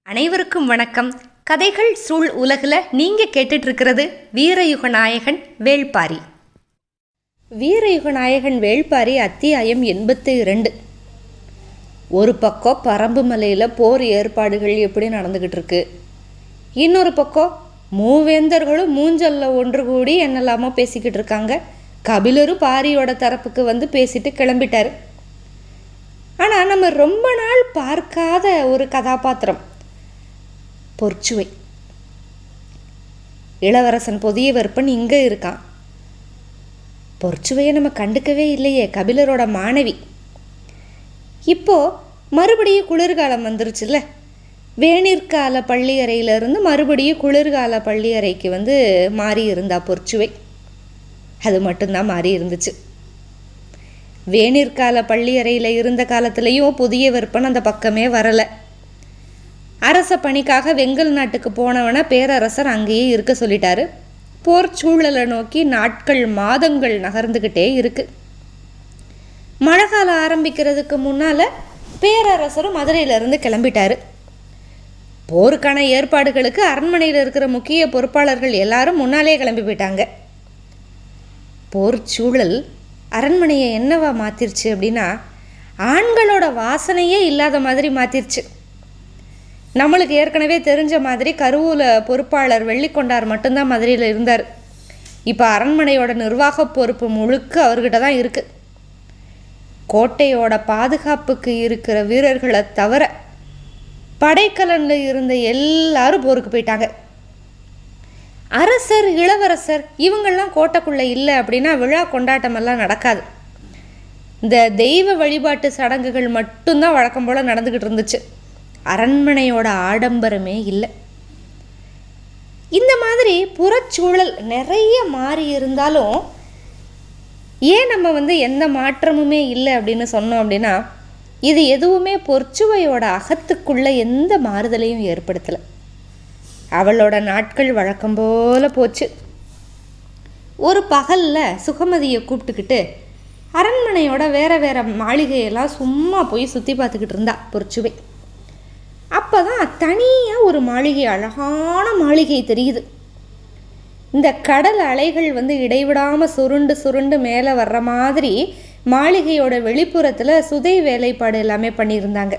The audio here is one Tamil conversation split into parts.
அனைவருக்கும் வணக்கம். கதைகள் சூழ் உலகில் நீங்கள் கேட்டுட்ருக்கிறது வீரயுக நாயகன் வேள்பாரி. வீரயுக நாயகன் வேள்பாரி அத்தியாயம் 82. ஒரு பக்கம் பரம்பு மலையில் போர் ஏற்பாடுகள் எப்படி நடந்துக்கிட்டு இருக்கு, இன்னொரு பக்கம் மூவேந்தர்களும் மூஞ்சல்ல ஒன்று கூடி என்னெல்லாமோ பேசிக்கிட்டு இருக்காங்க. கபிலரும் பாரியோட தரப்புக்கு வந்து பேசிட்டு கிளம்பிட்டார். ஆனால் நம்ம ரொம்ப நாள் பார்க்காத ஒரு கதாபாத்திரம் பொற்சுவை. இளவரசன் பொதியவர்ப்பன் இங்கே இருக்கான். பொற்சுவையை நம்ம கண்டுக்கவே இல்லையே, கபிலரோட மாணவி. இப்போ மறுபடியும் குளிர்காலம் வந்துருச்சுல்ல, வேணிற்கால பள்ளியறையிலிருந்து மறுபடியும் குளிர்கால பள்ளியறைக்கு வந்து மாறி இருந்தா பொற்சுவை. அது மட்டும்தான் மாறி இருந்துச்சு. வேணிற்கால பள்ளியறையில் இருந்த காலத்துலேயும் பொதியவர்ப்பன் அந்த பக்கமே வரலை. அரச பணிக்காக வெங்கல் நாட்டுக்கு போனவன பேரரசர் அங்கேயே இருக்க சொல்லிட்டாரு. போர் சூழலை நோக்கி நாட்கள் மாதங்கள் நகர்ந்துக்கிட்டே இருக்கு. மழை காலம் ஆரம்பிக்கிறதுக்கு முன்னால் பேரரசரும் மதுரையிலேருந்து கிளம்பிட்டாரு. போருக்கான ஏற்பாடுகளுக்கு அரண்மனையில் இருக்கிற முக்கிய பொறுப்பாளர்கள் எல்லாரும் முன்னாலே கிளம்பி போயிட்டாங்க. போர் சூழல் அரண்மனையை என்னவா மாற்றிருச்சு அப்படின்னா, ஆண்களோட வாசனையே இல்லாத மாதிரி மாற்றிருச்சு. நம்மளுக்கு ஏற்கனவே தெரிஞ்ச மாதிரி கருவூல பொறுப்பாளர் வெள்ளிக்கொண்டார் மட்டும்தான் மதுரையில் இருந்தார். இப்போ அரண்மனையோட நிர்வாக பொறுப்பு முழுக்க அவர்கிட்ட தான் இருக்குது. கோட்டையோட பாதுகாப்புக்கு இருக்கிற வீரர்களை தவிர படைக்கலனில் இருந்த எல்லாரும் போருக்கு போயிட்டாங்க. அரசர், இளவரசர் இவங்கெல்லாம் கோட்டைக்குள்ளே இல்லை அப்படின்னா விழா கொண்டாட்டமெல்லாம் நடக்காது. இந்த தெய்வ வழிபாட்டு சடங்குகள் மட்டும்தான் வழக்கம் போல் நடந்துக்கிட்டு இருந்துச்சு. அரண்மனையோட ஆடம்பரமே இல்லை. இந்த மாதிரி புறச்சூழல் நிறைய மாறி இருந்தாலும் ஏன் நம்ம வந்து எந்த மாற்றமுமே இல்லை அப்படின்னு சொன்னோம் அப்படின்னா, இது எதுவுமே பொற்சுவையோட அகத்துக்குள்ள எந்த மாறுதலையும் ஏற்படுத்தலை. அவளோட நாட்கள் வழக்கம் போல போச்சு. ஒரு பகலில் சுகமதியை கூப்பிட்டுக்கிட்டு அரண்மனையோட வேற வேற மாளிகையெல்லாம் சும்மா போய் சுற்றி பார்த்துக்கிட்டு இருந்தா பொற்சுவை. அப்போ தான் தனியாக ஒரு மாளிகை, அழகான மாளிகை தெரியுது. இந்த கடல் அலைகள் வந்து இடைவிடாமல் சுருண்டு சுருண்டு மேலே வர்ற மாதிரி மாளிகையோட வெளிப்புறத்தில் சுதை வேலைப்பாடு எல்லாமே பண்ணியிருந்தாங்க.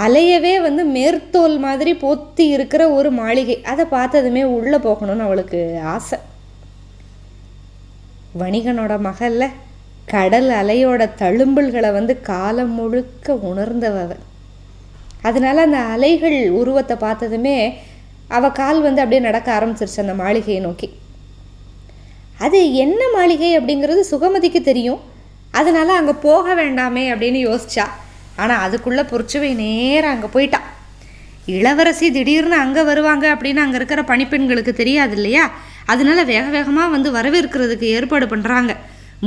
அலையவே வந்து மேற்தோல் மாதிரி பொத்தி இருக்கிற ஒரு மாளிகை. அதை பார்த்ததுமே உள்ளே போகணும்னு அவளுக்கு ஆசை. வணிகனோட மகள்ல கடல் அலையோட தழும்பல்களை வந்து காலம் முழுக்க உணர்ந்தவ. அதனால அந்த அலைகள் உருவத்தை பார்த்ததுமே அவள் கால் வந்து அப்படியே நடக்க ஆரம்பிச்சிருச்சு அந்த மாளிகையை நோக்கி. அது என்ன மாளிகை அப்படிங்கிறது சுகமதிக்கு தெரியும். அதனால் அங்கே போக வேண்டாமே அப்படின்னு யோசிச்சா. ஆனால் அதுக்குள்ளே பொற்சுவை நேராக அங்கே போயிட்டா. இளவரசி திடீர்னு அங்கே வருவாங்க அப்படின்னு அங்கே இருக்கிற பணிப்பெண்களுக்கு தெரியாது இல்லையா. அதனால வேக வேகமாக வந்து வரவேற்கிறதுக்கு ஏற்பாடு பண்ணுறாங்க.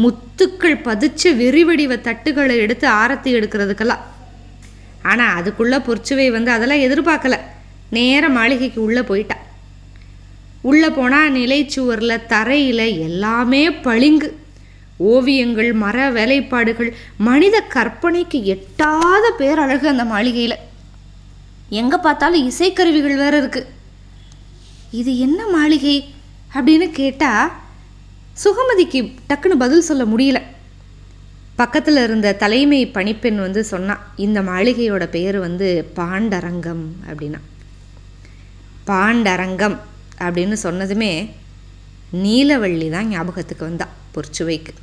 முத்துக்கள் பதிச்சு விரிவடிவ தட்டுகளை எடுத்து ஆரத்தி எடுக்கிறதுக்கெல்லாம். ஆனால் அதுக்குள்ளே பொற்சுவை வந்து அதெல்லாம் எதிர்பார்க்கல. நேர மாளிகைக்கு உள்ளே போயிட்டா. உள்ளே போனால் நிலைச்சுவரில் தரையில் எல்லாமே பளிங்கு. ஓவியங்கள், மர வேலைப்பாடுகள், மனித கற்பனைக்கு எட்டாத பேரழகு அந்த மாளிகையில். எங்கே பார்த்தாலும் இசைக்கருவிகள் வேறு இருக்குது. இது என்ன மாளிகை அப்படின்னு கேட்டால் சுகமதிக்கு டக்குன்னு பதில் சொல்ல முடியல. பக்கத்தில் இருந்த தலைமை பணிப்பெண் வந்து சொன்னான், இந்த மாளிகையோட பெயர் வந்து பாண்டரங்கம் அப்படின்னா. பாண்டரங்கம் அப்படின்னு சொன்னதுமே நீலவள்ளி தான் ஞாபகத்துக்கு வந்தா பொற்சுவைக்கு.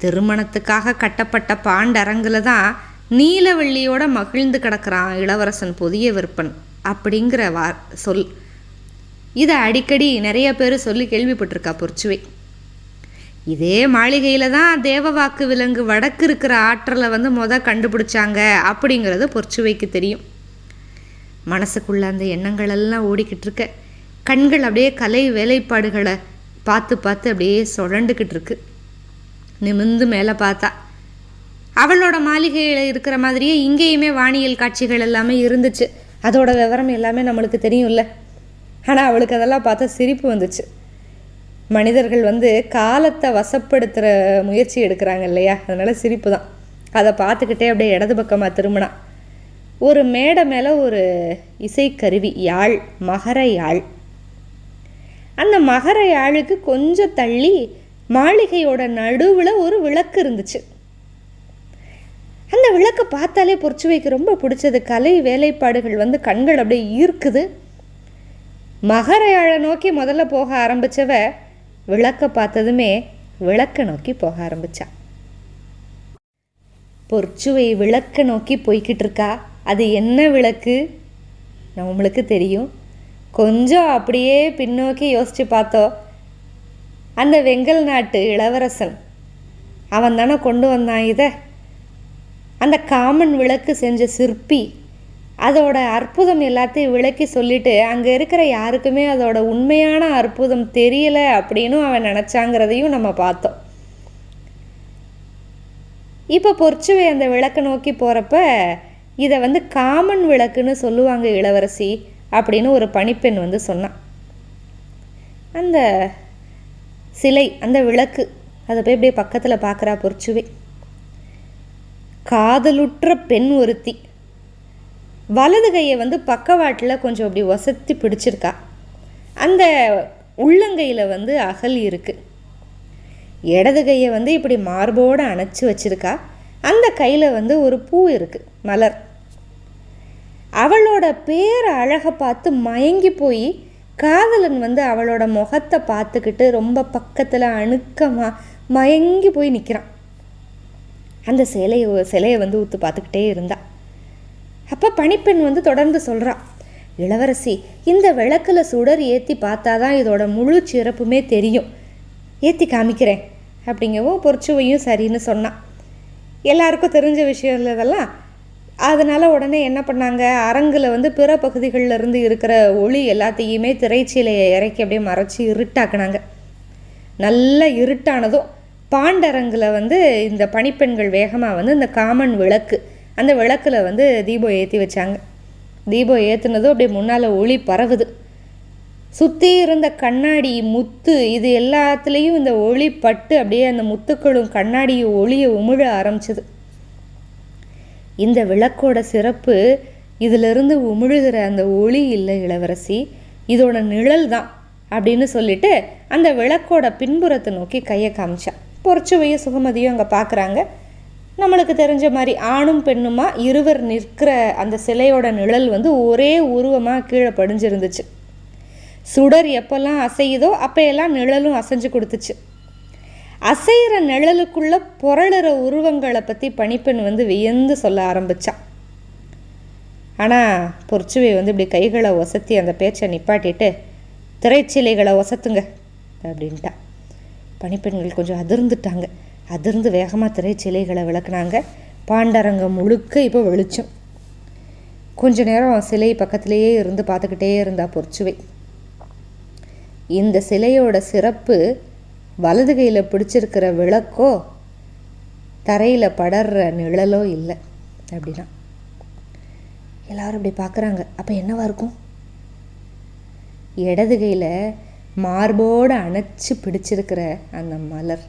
திருமணத்துக்காக கட்டப்பட்ட பாண்டரங்கில் தான் நீலவள்ளியோட மகிழ்ந்து கிடக்கிறான் இளவரசன் பொதியவர்ப்பன் அப்படிங்கிற சொல். இதை அடிக்கடி நிறைய பேர் சொல்லி கேள்விப்பட்டிருக்கா பொற்சுவை. இதே மாளிகையில் தான் தேவவாக்கு விலங்கு வடக்கு இருக்கிற ஆற்றலை வந்து கண்டுபிடிச்சாங்க அப்படிங்கிறது பொற்சுவைக்கு தெரியும். மனசுக்குள்ளே அந்த எண்ணங்கள் எல்லாம் ஓடிக்கிட்டு இருக்க. கண்கள் அப்படியே கலை வேலைப்பாடுகளை பார்த்து பார்த்து அப்படியே சுழண்டுக்கிட்டு இருக்கு. நிமிர்ந்து மேலே பார்த்தா அவளோட மாளிகையில் இருக்கிற மாதிரியே இங்கேயுமே வானியல் காட்சிகள் எல்லாமே இருந்துச்சு. அதோட விவரம் எல்லாமே நம்மளுக்கு தெரியும்ல. ஆனால் அவளுக்கு அதெல்லாம் பார்த்தா சிரிப்பு வந்துச்சு. மனிதர்கள் வந்து காலத்தை வசப்படுத்துகிற முயற்சி எடுக்கிறாங்க இல்லையா, அதனால் சிரிப்பு தான். அதை பார்த்துக்கிட்டே அப்படியே இடது பக்கமாக திரும்பினா ஒரு மேடை மேலே ஒரு இசைக்கருவி, யாழ், மகர யாழ். அந்த மகர யாழுக்கு கொஞ்சம் தள்ளி மாளிகையோட நடுவில் ஒரு விளக்கு இருந்துச்சு. அந்த விளக்கை பார்த்தாலே பொற்சுவைக்கு ரொம்ப பிடிச்சது. கலை வேலைப்பாடுகள் வந்து கண்கள் அப்படியே ஈர்க்குது. மகர யாழை நோக்கி முதல்ல போக ஆரம்பித்தவ விளக்கை பார்த்ததுமே விளக்கை நோக்கி போக ஆரம்பித்தா. பொற்சுவை விளக்கை நோக்கி போய்கிட்டு இருக்கா. அது என்ன விளக்கு நம்மளுக்கு தெரியும். கொஞ்சம் அப்படியே பின்னோக்கி யோசித்து பார்த்தோம். அந்த வெங்கல் நாட்டு இளவரசன் அவன் தானே கொண்டு வந்தான் இதை. அந்த காமன் விளக்கு செஞ்ச சிற்பி அதோட அற்புதம் எல்லாத்தையும் விளக்கி சொல்லிட்டு அங்கே இருக்கிற யாருக்குமே அதோட உண்மையான அற்புதம் தெரியலை அப்படின்னு அவன் நினச்சாங்கிறதையும் நம்ம பார்த்தோம். இப்போ பொற்சுவை அந்த விளக்கை நோக்கி போகிறப்ப இதை வந்து காமன் விளக்குன்னு சொல்லுவாங்க இளவரசி அப்படின்னு ஒரு பணிப்பெண் வந்து சொன்னான். அந்த சிலை, அந்த விளக்கு, அதை போய் அப்படியே பக்கத்தில் பார்க்குறா பொற்சுவை. காதலுற்ற பெண் ஒருத்தி வலது கையை வந்து பக்கவாட்டில் கொஞ்சம் அப்படி வசத்தி பிடிச்சிருக்கா. அந்த உள்ளங்கையில் வந்து அகல் இருக்குது. இடது கையை வந்து இப்படி மார்போடு அணைச்சி வச்சிருக்கா. அந்த கையில் வந்து ஒரு பூ இருக்குது, மலர். அவளோட பேர் அழகை பார்த்து மயங்கி போய் காதலன் வந்து அவளோட முகத்தை பார்த்துக்கிட்டு ரொம்ப பக்கத்தில் அணுக்கமாக மயங்கி போய் நிற்கிறான். அந்த சிலையை வந்து ஊத்து பார்த்துக்கிட்டே இருந்தா. அப்போ பணிப்பெண் வந்து தொடர்ந்து சொல்கிறா, இளவரசி இந்த விளக்கில் சுடர் ஏற்றி பார்த்தா தான் இதோட முழு சிறப்புமே தெரியும், ஏற்றி காமிக்கிறேன் அப்படிங்கவும் பொற்சுவையும் சரின்னு சொன்னான். எல்லாருக்கும் தெரிஞ்ச விஷயம் இல்லை இதெல்லாம். அதனால் உடனே என்ன பண்ணாங்க, அரங்கில் வந்து பிற பகுதிகளில் இருந்து இருக்கிற ஒளி எல்லாத்தையுமே திரைச்சீலையை இறக்கி அப்படியே மறைச்சி இருட்டாக்குனாங்க. நல்ல இருட்டானதும் பாண்டரங்கில் வந்து இந்த பணிப்பெண்கள் வேகமாக வந்து இந்த காமன் விளக்கு, அந்த விளக்கில் வந்து தீபம் ஏற்றி வச்சாங்க. தீபம் ஏற்றுனதும் அப்படியே முன்னால் ஒளி பரவுது. சுற்றி இருந்த கண்ணாடி, முத்து, இது எல்லாத்துலேயும் இந்த ஒளி பட்டு அப்படியே அந்த முத்துக்களும் கண்ணாடியும் ஒளியை உமிழ ஆரம்பிச்சது. இந்த விளக்கோட சிறப்பு இதிலிருந்து உமிழுகிற அந்த ஒளி இல்லை இளவரசி, இதோட நிழல் தான் அப்படின்னு சொல்லிட்டு அந்த விளக்கோட பின்புறத்தை நோக்கி கையை காமிச்சா. பொற்சுவையும் சுகமதியும் அங்கே பார்க்குறாங்க. நம்மளுக்கு தெரிஞ்ச மாதிரி ஆணும் பெண்ணுமா இருவர் நிற்கிற அந்த சிலையோட நிழல் வந்து ஒரே உருவமாக கீழே படிஞ்சிருந்துச்சு. சுடர் எப்போல்லாம் அசையுதோ அப்போயெல்லாம் நிழலும் அசைஞ்சு கொடுத்துச்சு. அசைகிற நிழலுக்குள்ளே புரளுற உருவங்களை பற்றி பணிப்பெண் வந்து வியந்து சொல்ல ஆரம்பித்தான். ஆனால் பொற்சுவை வந்து இப்படி கைகளை ஒசத்தி அந்த பேச்சை நிப்பாட்டிட்டு திரைச்சிலைகளை ஒசத்துங்க அப்படின்ட்டா. பணிப்பெண்கள் கொஞ்சம் அதிர்ந்துட்டாங்க. அதிர்ந்து வேகமாக திரைச்சிலைகளை விளக்குனாங்க. பாண்டரங்கம் முழுக்க இப்போ வெளிச்சம். கொஞ்ச நேரம் சிலை பக்கத்திலேயே இருந்து பார்த்துக்கிட்டே இருந்தா பொற்சுவை. இந்த சிலையோட சிறப்பு வலது கையில் பிடிச்சிருக்கிற விளக்கோ தரையில் படர்ற நிழலோ இல்லை அப்படின்னா. எல்லாரும் அப்படி பார்க்குறாங்க. அப்போ என்னவா இருக்கும்? இடது கையில் மார்போடு அணைச்சி பிடிச்சிருக்கிற அந்த மலர்.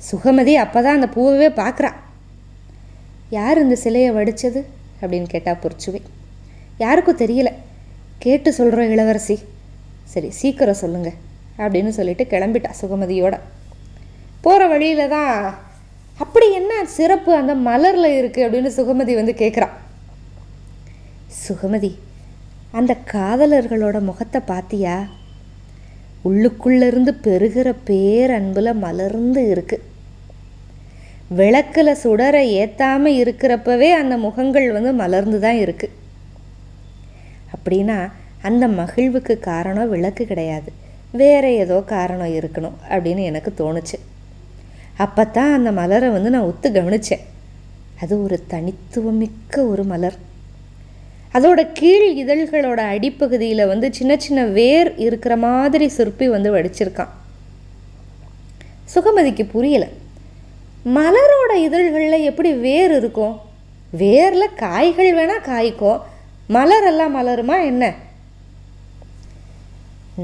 சுகமதி அப்போ தான் அந்த பூவே பார்க்குறா. யார் இந்த சிலையை வடித்தது அப்படின்னு கேட்டால் பொற்சுவை. யாருக்கும் தெரியல, கேட்டு சொல்கிறோம் இளவரசி. சரி சீக்கிரம் சொல்லுங்க அப்படின்னு சொல்லிட்டு கிளம்பிட்டா சுகமதியோட. போகிற வழியில் தான் அப்படி என்ன சிறப்பு அந்த மலரில் இருக்குது அப்படின்னு சுகமதி வந்து கேட்குறா. சுகமதி, அந்த காதலர்களோட முகத்தை பார்த்தியா? உள்ளுக்குள்ளேருந்து பெருகிற பேரன்பில் மலர்ந்து இருக்கு. விளக்கில் சுடரை ஏற்றாமல் இருக்கிறப்பவே அந்த முகங்கள் வந்து மலர்ந்து தான் இருக்குது. அப்படின்னா அந்த மகிழ்வுக்கு காரணம் விளக்கு கிடையாது, வேறு ஏதோ காரணம் இருக்கணும் அப்படின்னு எனக்கு தோணுச்சு. அப்போ தான் அந்த மலரை வந்து நான் ஒத்து கவனித்தேன். அது ஒரு தனித்துவமிக்க ஒரு மலர். அதோட கீழ் இதழ்களோட அடிப்பகுதியில் வந்து சின்ன சின்ன வேர் இருக்கிற மாதிரி சிற்பி வந்து வடிச்சிருக்கான். சுகமதிக்கு புரியலை. மலரோட இதழ்களில் எப்படி வேர் இருக்கும்? வேரில் காய்கள் வேணால் காய்க்கும், மலரெல்லாம் மலருமா என்ன?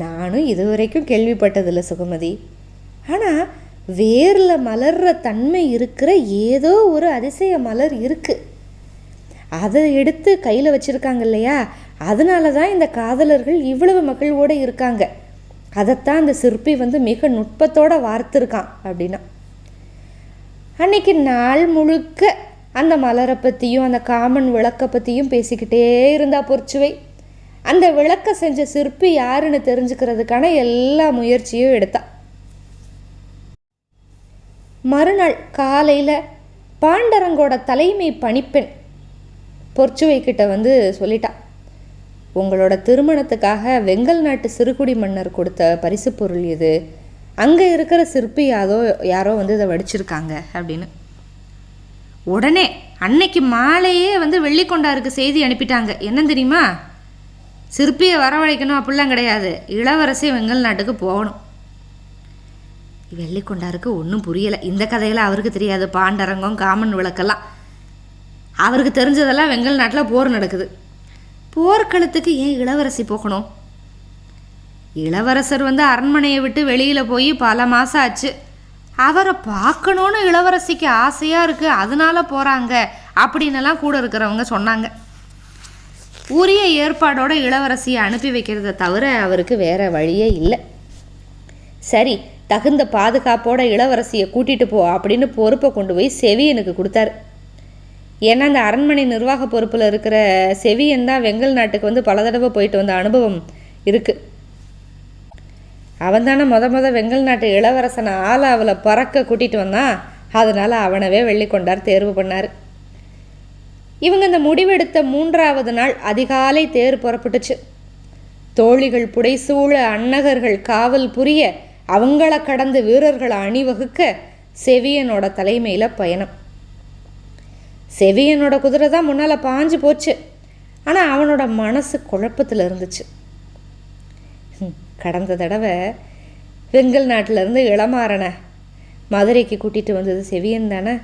நானும் இதுவரைக்கும் கேள்விப்பட்டதில்லை சுகமதி. ஆனால் வேரில் மலர்ற தன்மை இருக்கிற ஏதோ ஒரு அதிசய மலர் இருக்குது. அதை எடுத்து கையில் வச்சுருக்காங்க இல்லையா, அதனால தான் இந்த காதலர்கள் இவ்வளவு மகிழ்வோடு இருக்காங்க. அதைத்தான் அந்த சிற்பி மிக நுட்பத்தோடு வார்த்திருக்கான் அப்படின்னா. அன்னைக்கு நாள் முழுக்க அந்த மலரை பற்றியும் அந்த காமன் விளக்கை பற்றியும் பேசிக்கிட்டே இருந்தா பொற்சுவை. அந்த விளக்க செஞ்ச சிற்பி யாருன்னு தெரிஞ்சுக்கிறதுக்கான எல்லா முயற்சியும் எடுத்தா. மறுநாள் காலையில் பாண்டரங்கோட தலைமை பணிப்பெண் பொற்சுவை கிட்ட சொல்லிட்டா, உங்களோட திருமணத்துக்காக வெங்கல் நாட்டு சிறுகுடி மன்னர் கொடுத்த பரிசு பொருள் இது, அங்கே இருக்கிற சிற்பி யாரோ இதை வடிச்சிருக்காங்க அப்படின்னு. உடனே அன்னைக்கு மாலையே வெள்ளிக்கொண்டாருக்கு செய்தி அனுப்பிட்டாங்க. என்ன தெரியுமா? சிற்பியை வரவழைக்கணும் அப்படிலாம் கிடையாது, இளவரசி வெங்கல் நாட்டுக்கு போகணும். வெள்ளிக்கொண்டாருக்கு ஒன்றும் புரியலை. இந்த கதையில் அவருக்கு தெரியாது. பாண்டரங்கம் காமன் விளக்கெல்லாம் அவருக்கு தெரிஞ்சதெல்லாம் வெங்கல் நாட்டில் போர் நடக்குது. போர்க்களத்துக்கு ஏன் இளவரசி போகணும்? இளவரசர் அரண்மனையை விட்டு வெளியில் போய் பல மாதம் ஆச்சு. அவரை பார்க்கணுன்னு இளவரசிக்கு ஆசையாக இருக்குது, அதனால போகிறாங்க அப்படின்னெல்லாம் கூட இருக்கிறவங்க சொன்னாங்க. உரிய ஏற்பாடோட இளவரசியை அனுப்பி வைக்கிறத தவிர அவருக்கு வேற வழியே இல்லை. சரி, தகுந்த பாதுகாப்போட இளவரசியை கூட்டிகிட்டு போ அப்படின்னு பொறுப்பை கொண்டு போய் செவியனுக்கு கொடுத்தாரு. ஏன்னா அந்த அரண்மனை நிர்வாக பொறுப்பில் இருக்கிற செவியன் தான் வெங்கல் நாட்டுக்கு பல தடவை போயிட்டு வந்த அனுபவம் இருக்குது. அவன் தானே முத வெங்கல் நாட்டு இளவரசனை ஆலாவில் பறக்க கூட்டிகிட்டு வந்தான். அதனால் அவனவே வெள்ளிக்கொண்டார் தேர்வு பண்ணார். இவங்க இந்த முடிவெடுத்த 3வது நாள் அதிகாலை தேர் புறப்பட்டுச்சு. தோழிகள் புடைசூழ, அன்னகர்கள் காவல் புரிய, அவங்கள கடந்து வீரர்களை அணிவகுக்க செவியனோட தலைமையில் பயணம். செவியனோட குதிரை தான் முன்னால் பாஞ்சு போச்சு. ஆனால் அவனோட மனசு குழப்பத்தில் இருந்துச்சு. கடந்த தடவை வெங்கல் நாட்டிலேருந்து இளமாறனை மதுரைக்கு கூட்டிகிட்டு வந்தது செவியன் தானே.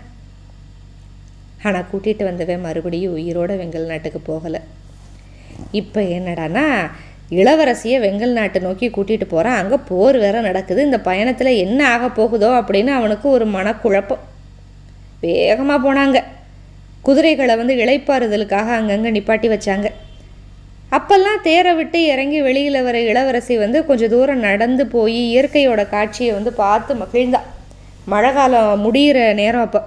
ஆனால் கூட்டிகிட்டு வந்தவன் மறுபடியும் உயிரோட வெங்கல் நாட்டுக்கு போகலை. இப்போ என்னடானா இளவரசியை வெங்கல் நாட்டை நோக்கி கூட்டிகிட்டு போகிறான். அங்கே போர் வேற நடக்குது. இந்த பயணத்தில் என்ன ஆக போகுதோ அப்படின்னு அவனுக்கு ஒரு மனக்குழப்பம். வேகமாக போனாங்க. குதிரைகளை இளைப்பாறுதலுக்காக அங்கங்கே நிப்பாட்டி வச்சாங்க. அப்பெல்லாம் தேரை விட்டு இறங்கி வெளியில் வர இளவரசி கொஞ்சம் தூரம் நடந்து போய் இயற்கையோட காட்சியை பார்த்து மகிழ்ந்தா. மழை காலம் முடிகிற நேரம். அப்போ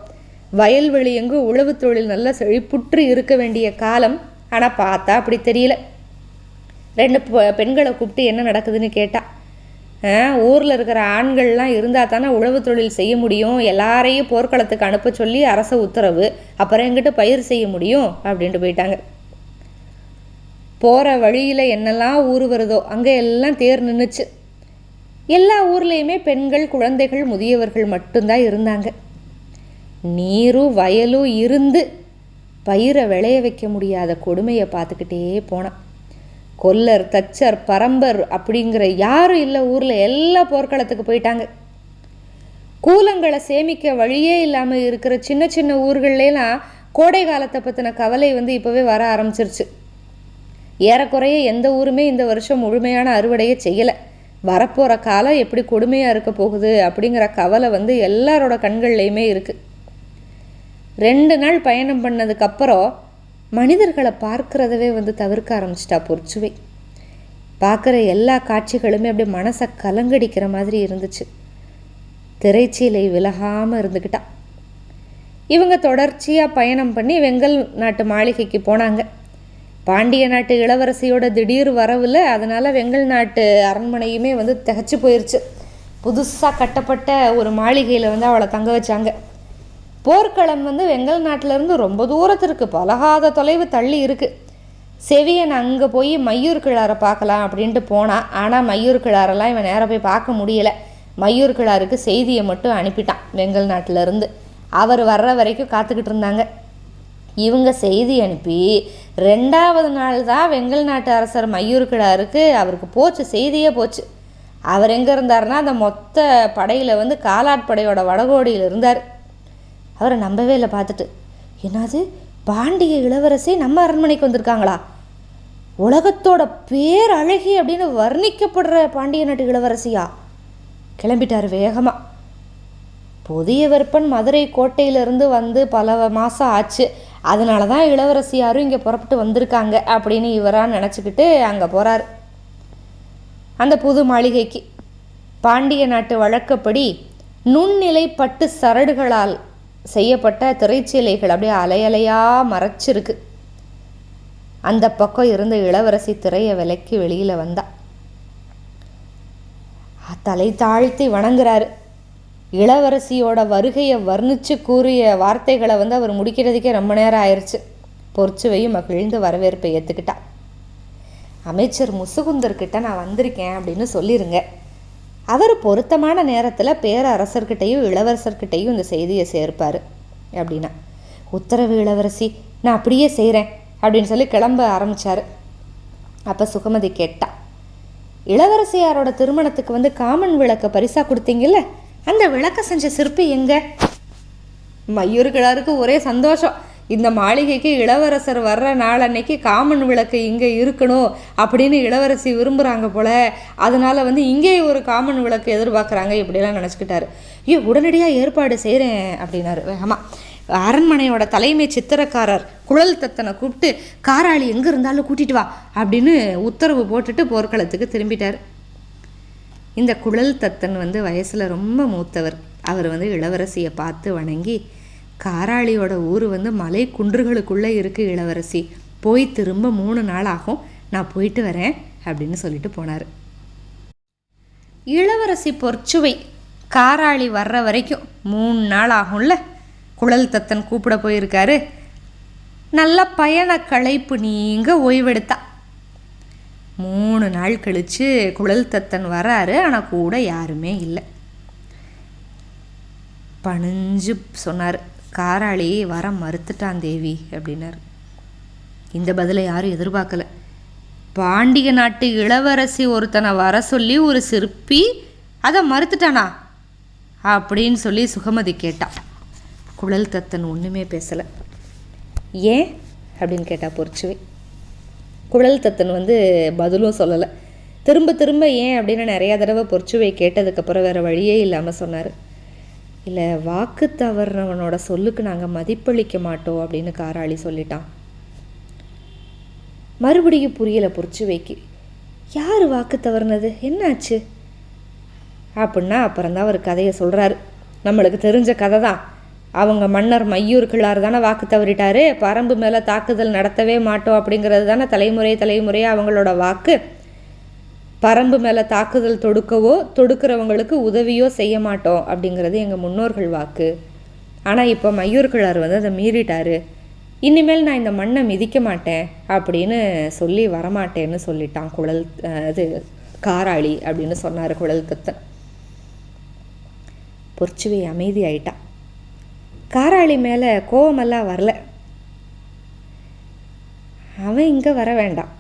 வயல்வெளி எங்கும் உழவு தொழில் நல்லா செழிப்புற்று இருக்க வேண்டிய காலம். ஆனால் பார்த்தா அப்படி தெரியல. 2 பெண்களை கூப்பிட்டு என்ன நடக்குதுன்னு கேட்டா, ஊரில் இருக்கிற ஆண்கள்லாம் இருந்தால் தானே உழவு தொழில் செய்ய முடியும், எல்லாரையும் போர்க்களத்துக்கு அனுப்ப சொல்லி அரச உத்தரவு, அப்புறம் எங்கிட்ட பயிர் செய்ய முடியும் அப்படின்ட்டு போயிட்டாங்க. போகிற வழியில் என்னெல்லாம் ஊர் வருதோ அங்கே எல்லாம் தேர் நின்றுச்சு. எல்லா ஊர்லேயுமே பெண்கள், குழந்தைகள், முதியவர்கள் மட்டும்தான் இருந்தாங்க. நீரும் வயலும் இருந்து பயிரை விளைய வைக்க முடியாத கொடுமையை பார்த்துக்கிட்டே போனான். கொல்லர், தச்சர், பரம்பர் அப்படிங்கிற யாரும் இல்லை ஊரில். எல்லா போர்க்களத்துக்கு போயிட்டாங்க. கூலங்களை சேமிக்க வழியே இல்லாமல் இருக்கிற சின்ன சின்ன ஊர்கள்லாம் கோடை காலத்தை பற்றின கவலை இப்போவே வர ஆரம்பிச்சிருச்சு. ஏறக்குறைய எந்த ஊருமே இந்த வருஷம் முழுமையான அறுவடையை செய்யலை. வரப்போகிற காலம் எப்படி கொடுமையாக இருக்க போகுது அப்படிங்கிற கவலை எல்லாரோட கண்கள்லையுமே இருக்குது. 2 நாள் பயணம் பண்ணதுக்கப்புறம் மனிதர்களை பார்க்குறதவே தவிர்க்க ஆரம்பிச்சிட்டா பொற்சுவை. பார்க்குற எல்லா காட்சிகளுமே அப்படியே மனசை கலங்கடிக்கிற மாதிரி இருந்துச்சு. திரைச்சீலை விலகாமல் இருந்துக்கிட்டா. இவங்க தொடர்ச்சியாக பயணம் பண்ணி வெங்கல் நாட்டு மாளிகைக்கு போனாங்க. பாண்டிய நாட்டு இளவரசியோட திடீர் வரவில் அதனால் வெங்கல் நாட்டு அரண்மனையுமே திகச்சு போயிடுச்சு. புதுசாக கட்டப்பட்ட ஒரு மாளிகையில் அவளை தங்க வச்சாங்க. போர்க்களம் வெங்கல் நாட்டிலேருந்து ரொம்ப தூரத்திற்கு பலகாத தொலைவு தள்ளி இருக்குது. செவியன் அங்கே போய் மையூர் கிழாரை பார்க்கலாம் அப்படின்ட்டு போனான். ஆனால் மையூர் கிழாரெல்லாம் இவன் நேராக போய் பார்க்க முடியலை. மையூர் கிழாருக்கு செய்தியை மட்டும் அனுப்பிட்டான் வெங்கல் நாட்டிலேருந்து. அவர் வர்ற வரைக்கும் காத்துக்கிட்டு இருந்தாங்க. இவங்க செய்தி அனுப்பி 2வது நாள் தான் வெங்கல் நாட்டு அரசர் மையூர் கிழாருக்கு அவருக்கு போச்சு, செய்தியே போச்சு. அவர் எங்கே இருந்தார்னா அந்த மொத்த படையில் காலாட்படையோட வடகோடியில் இருந்தார். அவரை நம்பவே இல்லை பார்த்துட்டு. என்னது, பாண்டிய இளவரசி நம்ம அரண்மனைக்கு வந்திருக்காங்களா? உலகத்தோட பேரழகி அப்படின்னு வர்ணிக்கப்படுற பாண்டிய நாட்டு இளவரசியா கிளம்பிட்டார் வேகமாக. புதிய விற்பன் மதுரை கோட்டையிலிருந்து வந்து பல மாதம் ஆச்சு, அதனால தான் இளவரசி யாரும் இங்கே புறப்பட்டு வந்திருக்காங்க அப்படின்னு இவராக நினச்சிக்கிட்டு அங்கே போகிறார். அந்த புது மாளிகைக்கு பாண்டிய நாட்டு வழக்கப்படி நுண்ணிலை பட்டு சரடுகளால் செய்யப்பட்ட திரைச்சீலைகள் அப்படியே அலையலையாக மறைச்சிருக்கு. அந்த பக்கம் இருந்த இளவரசி திரையை விலக்கி வெளியில் வந்தா. தலை தாழ்த்தி வணங்குறாரு. இளவரசியோட வருகையை வர்ணித்து கூறிய வார்த்தைகளை அவர் முடிக்கிறதுக்கே ரொம்ப நேரம் ஆயிடுச்சு. பொற்சுவையும் மகிழ்ந்து வரவேற்பை ஏற்றுக்கிட்டா. அமைச்சர் முசுகுந்தர்கிட்ட நான் வந்திருக்கேன் அப்படின்னு சொல்லிடுங்க. அவர் பொருத்தமான நேரத்தில் பேரரசர்கிட்டையும் இளவரசர்கிட்டையும் இந்த செய்தியை சேர்ப்பார் அப்படின்னா. உத்தரவு இளவரசி, நான் அப்படியே செய்கிறேன் அப்படின்னு சொல்லி கிளம்ப ஆரம்பித்தார். அப்போ சுகமதி கேட்டா, இளவரசியாரோட திருமணத்துக்கு காமன் விளக்க பரிசாக கொடுத்தீங்கல்ல, அந்த விளக்க செஞ்ச சிற்பி எங்க? மயூர்கிழாருக்கு ஒரே சந்தோஷம். இந்த மாளிகைக்கு இளவரசர் வர்ற நாள் அன்னைக்கு காமன் விளக்கு இங்கே இருக்கணும் அப்படின்னு இளவரசி விரும்புகிறாங்க போல், அதனால் இங்கே ஒரு காமன் விளக்கு எதிர்பார்க்குறாங்க இப்படிலாம் நினச்சிக்கிட்டாரு. ஐயோ, உடனடியாக ஏற்பாடு செய்கிறேன் அப்படின்னாரு வேகமாக. அரண்மனையோட தலைமை சித்திரக்காரர் குழல் தத்தனை கூப்பிட்டு, காராளி எங்கே இருந்தாலும் கூட்டிகிட்டு வா அப்படின்னு உத்தரவு போட்டுட்டு போர்க்களத்துக்கு திரும்பிட்டார். இந்த குழல் தத்தன் வயசில் ரொம்ப மூத்தவர். அவர் இளவரசியை பார்த்து வணங்கி, காராளியோட ஊர் மலை குன்றுகளுக்குள்ளே இருக்குது இளவரசி, போய் திரும்ப 3 நாள் ஆகும், நான் போயிட்டு வரேன் அப்படின்னு சொல்லிட்டு போனார். இளவரசி பொற்சுவை காராளி வர்ற வரைக்கும் 3 நாள் ஆகும்ல. குழல் தத்தன் கூப்பிட போயிருக்காரு. நல்ல பயண களைப்பு நீங்க ஓய்வெடுத்தா. 3 நாள் கழித்து குழல் தத்தன் வராரு. ஆனால் கூட யாருமே இல்லை. பணிஞ்சு சொன்னார், காராளி வர மறுத்துட்டான் தேவி அப்படின்னாரு. இந்த பதிலை யாரும் எதிர்பார்க்கல. பாண்டிய நாட்டு இளவரசி ஒருத்தனை வர சொல்லி ஒரு சிற்பி அதை மறுத்துட்டானா அப்படின்னு சொல்லி சுகமதி கேட்டான். குழல் தத்தன் ஒன்றுமே பேசலை. ஏன் அப்படின்னு கேட்டா பொற்சுவை. குழல் தத்தன் பதிலும் சொல்லலை. திரும்ப திரும்ப ஏன் அப்படின்னு நிறையா தடவை பொற்சுவை கேட்டதுக்கப்புறம் வேறு வழியே இல்லாமல் சொன்னார். இல்லை, வாக்கு தவறுனவனோட சொல்லுக்கு நாங்கள் மதிப்பளிக்க மாட்டோம் அப்படின்னு காராளி சொல்லிட்டான். மறுபடியும் புரியலை பொற்சுவைக்கு. யார் வாக்கு தவறுனது, என்னாச்சு அப்படின்னா அப்புறம்தான் ஒரு கதையை சொல்கிறாரு. நம்மளுக்கு தெரிஞ்ச கதை தான். அவங்க மன்னர் மையூர் கிழார் தானே வாக்கு தவறிட்டாரு. பரம்பு மேலே தாக்குதல் நடத்தவே மாட்டோம் அப்படிங்கிறது தானே தலைமுறையாக அவங்களோட வாக்கு. பரம்பு மேலே தாக்குதல் தொடுக்கிறவங்களுக்கு உதவியோ செய்ய மாட்டோம் அப்படிங்கிறது எங்கள் முன்னோர்கள் வாக்கு. ஆனால் இப்போ மையூர் கிழார் அதை மீறிட்டாரு. இனிமேல் நான் இந்த மண்ணை மிதிக்க மாட்டேன் அப்படின்னு சொல்லி வரமாட்டேன்னு சொல்லிட்டான் காராளி அப்படின்னு சொன்னார் குழல் தத்தன். பொற்சுவை அமைதி ஆயிட்டான். காராளி மேலே கோவமெல்லாம் வரல. அவன் இங்கே வர வேண்டாம்,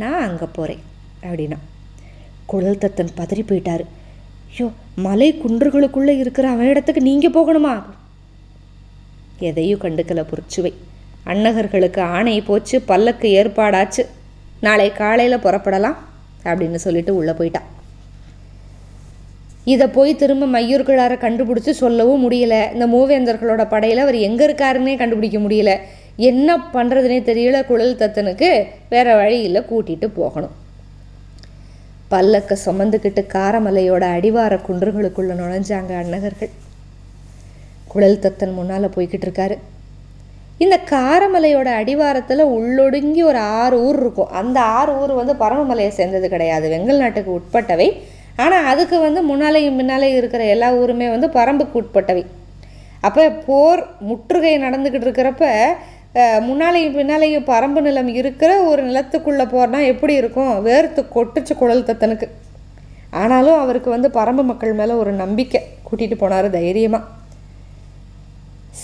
நான் அங்கே போகிறேன் அப்படின்னா. குழல் தத்தன் பதறி போயிட்டார். ஐயோ, மலை குன்றுகளுக்குள்ளே இருக்கிற அவன் இடத்துக்கு நீங்கள் போகணுமா? எதையும் கண்டுக்கல பொற்சுவை. அன்னகர்களுக்கு ஆணை போச்சு, பல்லக்கு ஏற்பாடாச்சு, நாளை காலையில் புறப்படலாம் அப்படின்னு சொல்லிட்டு உள்ளே போயிட்டான். இதை போய் திரும்ப மையூர் கிழாரை கண்டுபிடிச்சி சொல்லவும் முடியல. இந்த மூவேந்தர்களோட படையில் அவர் எங்கே இருக்காருன்னே கண்டுபிடிக்க முடியல. என்ன பண்ணுறதுனே தெரியல. குழல் தத்தனுக்கு வேறு வழியில் கூட்டிகிட்டு போகணும். பல்லக்க சுமந்துக்கிட்டு காரமலையோட அடிவார குன்றுகளுக்குள்ளே நுழைஞ்சாங்க அன்னகர்கள். குழல் தத்தன் முன்னால் போய்கிட்டு இருக்காரு. இந்த காரமலையோட அடிவாரத்தில் உள்ளொடுங்கி ஒரு 6 ஊர் இருக்கும். அந்த 6 ஊர் பரமமலையை சேர்ந்தது கிடையாது, வெங்கல் நாட்டுக்கு உட்பட்டவை. ஆனால் அதுக்கு முன்னாலேயும் பின்னாலேயும் இருக்கிற எல்லா ஊருமே பரம்புக்கு உட்பட்டவை. அப்போ போர் முற்றுகை நடந்துக்கிட்டு இருக்கிறப்ப முன்னாலேயும் பின்னாலேயும் பரம்பு நிலம் இருக்கிற ஒரு நிலத்துக்குள்ளே போனால் எப்படி இருக்கும்? வேர்த்து கொட்டுச்சு குழல் தத்தனுக்கு. ஆனாலும் அவருக்கு பரம்பு மக்கள் மேலே ஒரு நம்பிக்கை. கூட்டிகிட்டு போனார் தைரியமாக.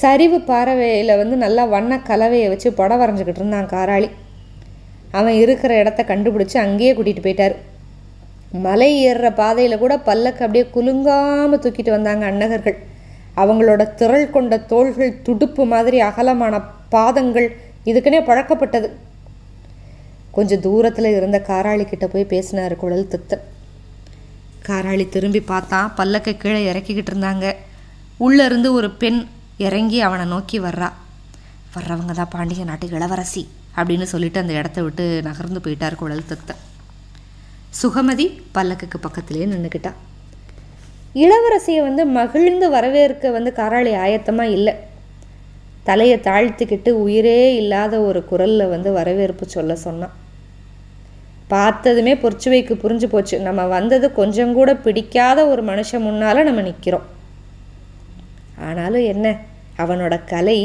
சரிவு பாறையில் நல்லா வண்ண கலவையை வச்சு படம் வரைஞ்சிக்கிட்டு இருந்தான் காராளி. அவன் இருக்கிற இடத்த கண்டுபிடிச்சி அங்கேயே கூட்டிகிட்டு போயிட்டார். மலை ஏறுற பாதையில் கூட பல்லக்கு அப்படியே குலுங்காமல் தூக்கிட்டு வந்தாங்க அன்னகர்கள். அவங்களோட திரள் கொண்ட தோள்கள், துடுப்பு மாதிரி அகலமான பாதங்கள் இதுக்குன்னே பழக்கப்பட்டது. கொஞ்சம் தூரத்தில் இருந்த காராளி கிட்ட போய் பேசினார் குழல் தத்தன். காராளி திரும்பி பார்த்தான். பல்லக்கை கீழே இறக்கிக்கிட்டு இருந்தாங்க. உள்ளேருந்து ஒரு பெண் இறங்கி அவனை நோக்கி வர்றவங்க தான் பாண்டிய நாட்டு இளவரசி அப்படின்னு சொல்லிட்டு அந்த இடத்த விட்டு நகர்ந்து போயிட்டார் குழல் தத்தன். சுகமதி பல்லக்குக்கு பக்கத்திலே நின்றுக்கிட்டா. இளவரசியை மகிழ்ந்து வரவேற்க காராளி ஆயத்தமாக இல்லை. தலையை தாழ்த்திக்கிட்டு உயிரே இல்லாத ஒரு குரலில் வரவேற்பு சொல்ல சொன்னான். பார்த்ததுமே பொற்சுவைக்கு புரிஞ்சு போச்சு, நம்ம வந்தது கொஞ்சம் கூட பிடிக்காத ஒரு மனுஷன் முன்னால் நம்ம நிற்கிறோம். ஆனாலும் என்ன, அவனோட கலை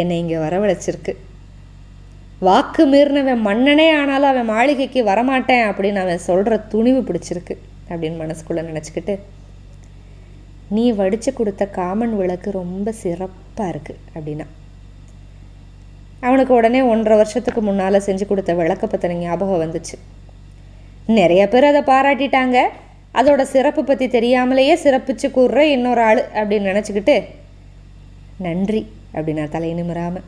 என்னை இங்கே வரவழைச்சிருக்கு. வாக்கு மீறினவன் மன்னனே ஆனாலும் அவன் மாளிகைக்கு வரமாட்டேன் அப்படின்னு அவன் சொல்கிற துணிவு பிடிச்சிருக்கு அப்படின்னு மனசுக்குள்ளே நினச்சிக்கிட்டு, நீ வடித்து கொடுத்த காமன் விளக்கு ரொம்ப சிறப்பாக இருக்குது அப்படின்னா. அவனுக்கு உடனே 1.5 வருஷத்துக்கு முன்னால் செஞ்சு கொடுத்த விளக்க பற்றின ஞாபகம் வந்துச்சு. நிறைய பேர் அதை பாராட்டிட்டாங்க. அதோட சிறப்பு பற்றி தெரியாமலேயே சிறப்பிச்சு கூறுற இன்னொரு ஆள் அப்படின்னு நினச்சிக்கிட்டு நன்றி அப்படின்னா தலை நிமிராமல்.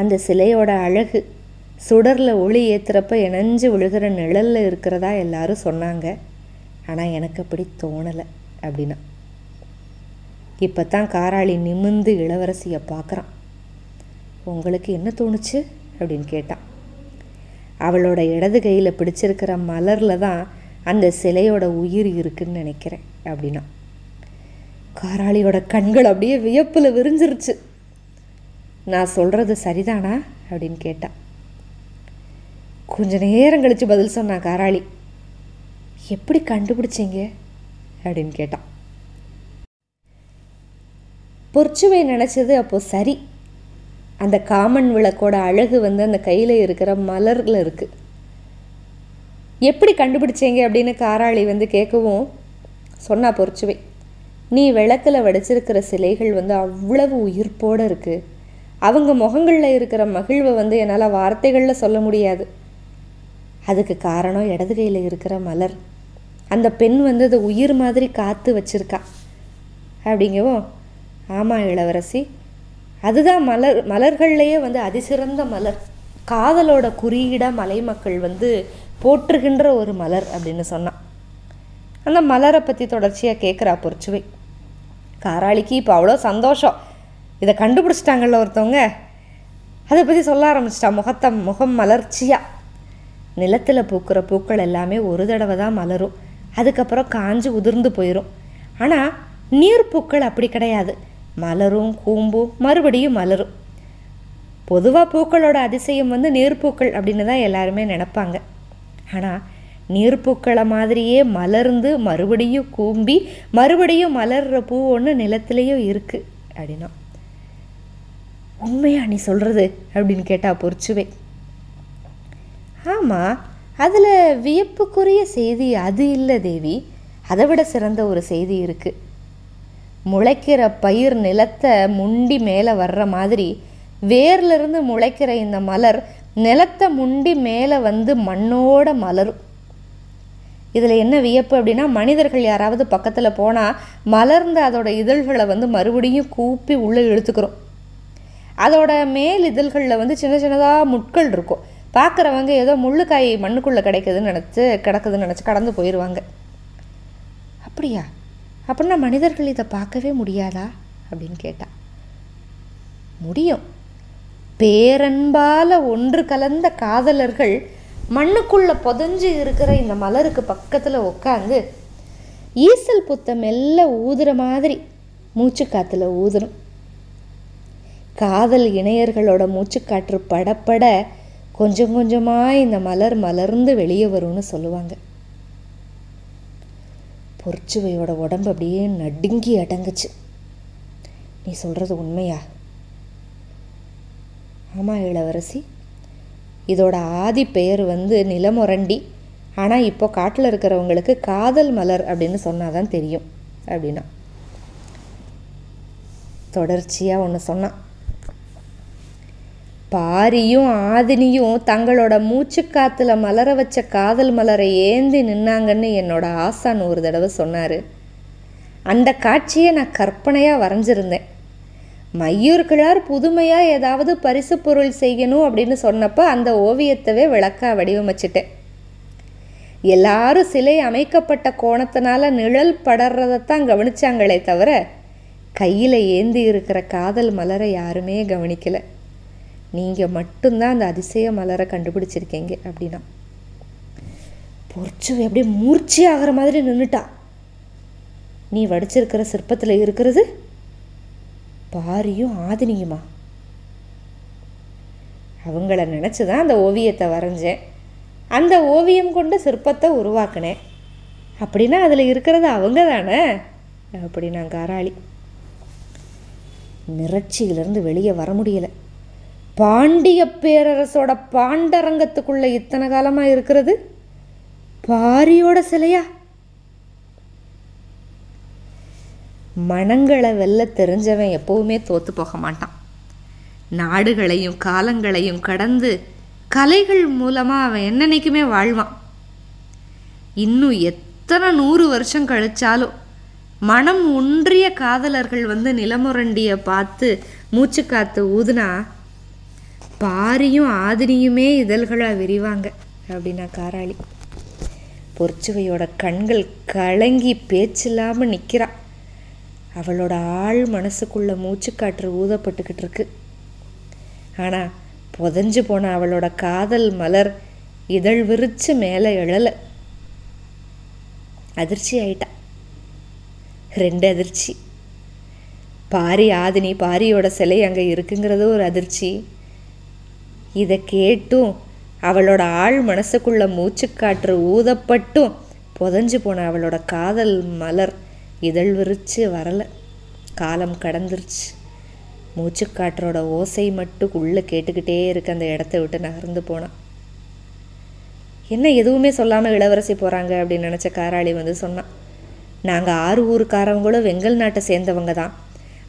அந்த சிலையோட அழகு சுடரில் ஒளி ஏற்றுறப்ப இணைஞ்சு விழுகிற நிழலில் இருக்கிறதா எல்லாரும் சொன்னாங்க. ஆனால் எனக்கு அப்படி தோணலை அப்படின்னா. இப்போ தான் காராளி நிமிர்ந்து இளவரசியை பார்க்குறான். உங்களுக்கு என்ன தோணுச்சு அப்படின்னு கேட்டான். அவளோட இடது கையில் பிடிச்சிருக்கிற மலரில் தான் அந்த சிலையோட உயிர் இருக்குன்னு நினைக்கிறேன் அப்படின்னா. காராளியோட கண்கள் அப்படியே வியப்பில் விரிஞ்சிருச்சு. நான் சொல்கிறது சரிதானா அப்படின்னு கேட்டான். கொஞ்ச நேரம் கழித்து பதில் சொன்னான் காராளி. எப்படி கண்டுபிடிச்சிங்க அப்படின்னு கேட்டான். பொற்சுவை நினச்சது அப்போ சரி. அந்த காமன் விளக்கோட அழகு அந்த கையில் இருக்கிற மலரில் இருக்குது. எப்படி கண்டுபிடிச்சிங்க அப்படின்னு காராளி கேட்கவும் சொன்னா பொற்சுவை, நீ விளக்கில் வடிச்சிருக்கிற சிலைகள் அவ்வளவு உயிர்ப்போடு இருக்குது. அவங்க முகங்களில் இருக்கிற மகிழ்வை என்னால் வார்த்தைகளில் சொல்ல முடியாது. அதுக்கு காரணம் இடது கையில் இருக்கிற மலர். அந்த பெண் அது உயிர் மாதிரி காத்து வச்சிருக்கா அப்படிங்கவும், ஆமாம் இளவரசி, அதுதான் மலர்கள்லேயே அதிசிறந்த மலர். காதலோட குறியீடாக மலை மக்கள் போற்றுகின்ற ஒரு மலர் அப்படின்னு சொன்னான். அந்த மலரை பற்றி தொடர்ச்சியாக கேட்குறா பொற்சுவை. காராளிக்கு இப்போ அவ்வளோ சந்தோஷம். இதை கண்டுபிடிச்சிட்டாங்கல்ல ஒருத்தவங்க, அதை பற்றி சொல்ல ஆரம்பிச்சிட்டா. முகம் மலர்ச்சியாக. நிலத்தில் பூக்கிற பூக்கள் எல்லாமே ஒரு தடவை தான் மலரும், அதுக்கப்புறம் காஞ்சு உதிர்ந்து போயிடும். ஆனால் நீர்ப்பூக்கள் அப்படி கிடையாது. மலரும் கூம்பும் மறுபடியும் மலரும். பொதுவாக பூக்களோட அதிசயம் நீர்ப்பூக்கள் அப்படின்னு தான் எல்லாருமே நினைப்பாங்க. ஆனால் நீர்ப்பூக்களை மாதிரியே மலர்ந்து மறுபடியும் கூம்பி மறுபடியும் மலர்ற பூ ஒன்று நிலத்திலேயும் இருக்குது அப்படின்னா. உண்மையா நீ சொல்கிறது அப்படின்னு கேட்டா பொற்சுவை. ஆமாம், அதில் வியப்புக்குரிய செய்தி அது இல்லை தேவி, அதை விட சிறந்த ஒரு செய்தி இருக்குது. முளைக்கிற பயிர் நிலத்தை முண்டி மேலே வர்ற மாதிரி வேர்லேருந்து முளைக்கிற இந்த மலர் நிலத்தை முண்டி மேலே மண்ணோட மலரும். இதில் என்ன வியப்பு அப்படின்னா, மனிதர்கள் யாராவது பக்கத்தில் போனால் மலர்ந்த அதோட இதழ்களை மறுபடியும் கூப்பி உள்ளே இழுத்துக்கிறோம். அதோட மேல் இதழ்களில் சின்ன சின்னதாக முட்கள் இருக்கும். பார்க்குறவங்க ஏதோ முள்ளுக்காய் மண்ணுக்குள்ளே கிடக்குதுன்னு நினச்சி கடந்து போயிடுவாங்க. அப்படியா? அப்படின்னா மனிதர்கள் இதை பார்க்கவே முடியாதா அப்படின்னு கேட்டா. முடியும். பேரன்பால் ஒன்று கலந்த காதலர்கள் மண்ணுக்குள்ளே புதஞ்சு இருக்கிற இந்த மலருக்கு பக்கத்தில் உட்காந்து ஈசல் புத்த மெல்ல ஊதுற மாதிரி மூச்சுக்காற்றுல ஊதணும். காதல் இணையர்களோட மூச்சுக்காற்று படப்பட கொஞ்சம் கொஞ்சமாக இந்த மலர் மலர்ந்து வெளியே வரும்னு சொல்லுவாங்க. பொற்சுவையோட உடம்பு அப்படியே நடுங்கி அடங்குச்சு. நீ சொல்கிறது உண்மையா? ஆமாம் இளவரசி, இதோட ஆதி பெயர் நிலமுரண்டி. ஆனால் இப்போ காட்டில் இருக்கிறவங்களுக்கு காதல் மலர் அப்படின்னு சொன்னாதான் தெரியும் அப்படின்னா. தொடர்ச்சியாக ஒன்று சொன்னான். பாரியும் ஆதினியும் தங்களோட மூச்சுக்காத்துல மலர வச்ச காதல் மலரை ஏந்தி நின்னாங்கன்னு என்னோட ஆசான் ஒரு தடவை சொன்னார். அந்த காட்சியை நான் கற்பனையாக வரைஞ்சிருந்தேன். மையூர் கிழார் புதுமையாக ஏதாவது பரிசு பொருள் செய்யணும் அப்படின்னு சொன்னப்போ அந்த ஓவியத்தவே விளக்கா வடிவமைச்சிட்டேன். எல்லாரும் சிலை அமைக்கப்பட்ட கோணத்தினால நிழல் படறதைத்தான் கவனிச்சாங்களே தவிர கையில் ஏந்தி இருக்கிற காதல் மலரை யாருமே கவனிக்கலை. நீங்கள் மட்டும்தான் அந்த அதிசய மலரை கண்டுபிடிச்சிருக்கீங்க அப்படின்னா. பொற்சுவை அப்படியே மூர்ச்சி ஆகிற மாதிரி நின்றுட்டா. நீ வடிச்சிருக்கிற சிற்பத்தில் இருக்கிறது பாரியும் ஆதினியுமா? அவங்கள நினச்சி தான் அந்த ஓவியத்தை வரைஞ்சேன். அந்த ஓவியம் கொண்டு சிற்பத்தை உருவாக்கினேன். அப்படின்னா அதில் இருக்கிறது அவங்க தானே அப்படின்னா காராளி. மிரட்சியிலிருந்து வெளியே வர முடியலை. பாண்டிய பேரரசோட பாண்டரங்கத்துக்குள்ளே இத்தனை காலமாக இருக்கிறது பாரியோட சிலையா? மனங்களை வெல்ல தெரிஞ்சவன் எப்போவுமே தோற்று போக மாட்டான். நாடுகளையும் காலங்களையும் கடந்து கலைகள் மூலமாக அவன் என்னன்னைக்குமே வாழ்வான். இன்னும் எத்தனை 100 வருஷம் கழிச்சாலும் மனம் ஒன்றிய காதலர்கள் வந்து நிலமுரண்டியை பார்த்து மூச்சு காத்து ஊதுனா பாரியும் ஆதினியுமே இதழ்களாக விரிவாங்க அப்படின்னா காராளி. பொற்சுவையோட கண்கள் கலங்கி பேச்சில்லாமல் நிற்கிறா. அவளோட ஆள் மனசுக்குள்ளே மூச்சுக்காற்று ஊதப்பட்டுக்கிட்டு இருக்கு. ஆனால் புதஞ்சு போன அவளோட காதல் மலர் இதழ் விரிச்சு மேலே எழலை. அதிர்ச்சி ஆயிட்டா. 2 அதிர்ச்சி. பாரி ஆதினி பாரியோட சிலை அங்கே இருக்குங்கிறது ஒரு அதிர்ச்சி. இதை கேட்டும் அவளோட ஆள் மனசுக்குள்ள மூச்சுக்காற்று ஊதப்பட்டும் புதஞ்சு போன அவளோட காதல் மலர் இதழ் விரிச்சு வரலை. காலம் கடந்துருச்சு. மூச்சுக்காற்றோட ஓசை மட்டும் உள்ளே கேட்டுக்கிட்டே இருக்க அந்த இடத்த விட்டு நகர்ந்து போனான். என்ன எதுவுமே சொல்லாமல் இளவரசி போகிறாங்க அப்படின்னு நினச்ச காராளி வந்து சொன்னான், நாங்கள் 6 ஊருக்காரவங்களும் வெங்கல் நாட்டை சேர்ந்தவங்க தான்.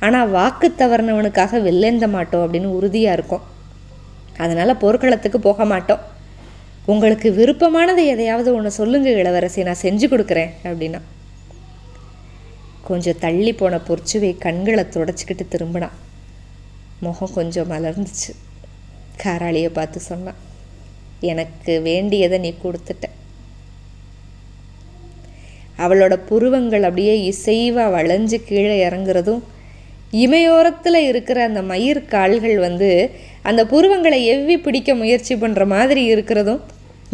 ஆனால் வாக்கு தவறினவனுக்காக வெள்ளேந்த மாட்டோம் அப்படின்னு உறுதியாக இருக்கோம். அதனால் போர்க்களத்துக்கு போக மாட்டோம். உங்களுக்கு விருப்பமானது எதையாவது ஒன்று சொல்லுங்கள் இளவரசி, நான் செஞ்சு கொடுக்குறேன் அப்படின்னா. கொஞ்சம் தள்ளி போன பொற்சுவை கண்களை தொடச்சிக்கிட்டு திரும்பினான். முகம் கொஞ்சம் மலர்ந்துச்சு. காராளியை பார்த்து சொன்னான், எனக்கு வேண்டியதை நீ கொடுத்துட்ட. அவளோட புருவங்கள் அப்படியே இசைவாக வளைஞ்சு கீழே இறங்குறதும் இமையோரத்தில் இருக்கிற அந்த மயிர் கால்கள் வந்து அந்த புருவங்களை எவ்வி பிடிக்க முயற்சி பண்ணுற மாதிரி இருக்கிறதும்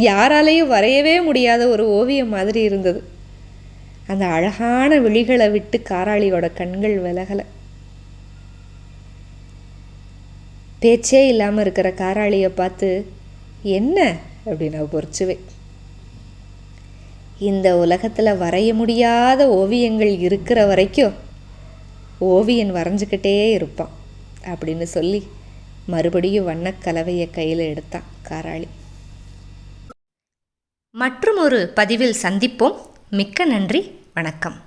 யாராலையும் வரையவே முடியாத ஒரு ஓவியம் மாதிரி இருந்தது. அந்த அழகான விழிகளை விட்டு காராளியோட கண்கள் விலகலை. பேச்சே இல்லாமல் இருக்கிற காராளியை பார்த்து என்ன அப்படின்னா பொற்சுவை, இந்த உலகத்தில் வரைய முடியாத ஓவியங்கள் இருக்கிற வரைக்கும் ஓவியன் வரைஞ்சிக்கிட்டே இருப்பான் அப்படின்னு சொல்லி மறுபடியும் வண்ணக்கலவையை கையில் எடுத்தான் காராளி. மற்றும் ஒரு பதிவில் சந்திப்போம். மிக்க நன்றி. வணக்கம்.